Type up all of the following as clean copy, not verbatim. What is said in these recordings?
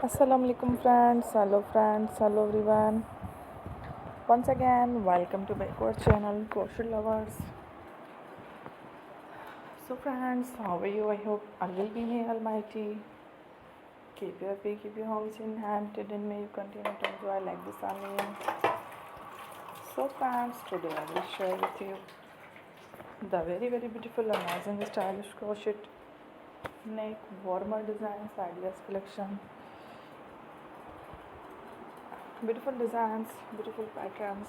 Assalamu alaikum friends, hello everyone. Once again, welcome to back our channel, Crochet Lovers. So friends, how are you? I hope Allah will be may Almighty. Keep you happy, keep your homes in hand, and may you continue to enjoy like the sun. So friends, today I will share with you the very beautiful, amazing, stylish crochet neck warmer designs ideas collection. Beautiful designs, beautiful patterns,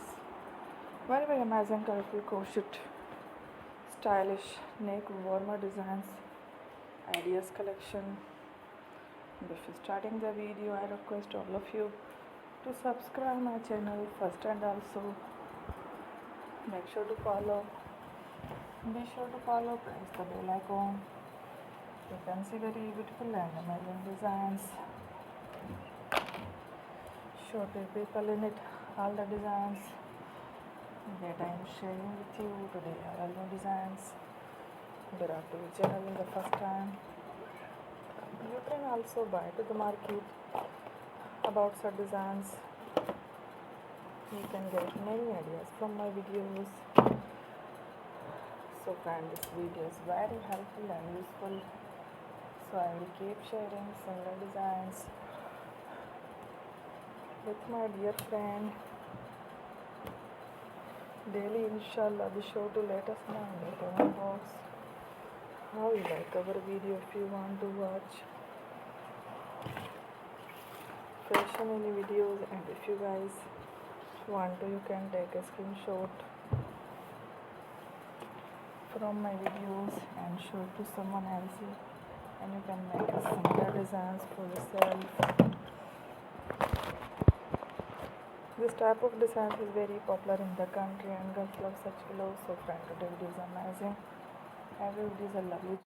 very amazing colorful crochet, stylish neck warmer designs, ideas collection. Before starting the video, I request all of you to subscribe my channel first and also make sure to follow. Be sure to follow, press the bell icon. You can see very beautiful and amazing designs. Show the people in it, all the designs that I am sharing with you today are all new designs. There are to the channel in the first time. You can also buy to the market about such designs. You can get many ideas from my videos. So friend, this video is very helpful and useful. So I will keep sharing similar designs with my dear friend daily. Inshallah, be sure to let us know in the comment box how you like our video. If you want to watch fashion any videos, and if you guys want to, you can take a screenshot from my videos and show it to someone else, and you can make similar designs for yourself. This type of design is very popular in the country and girls love such clothes. So friend, today video is amazing. Every video is a lovely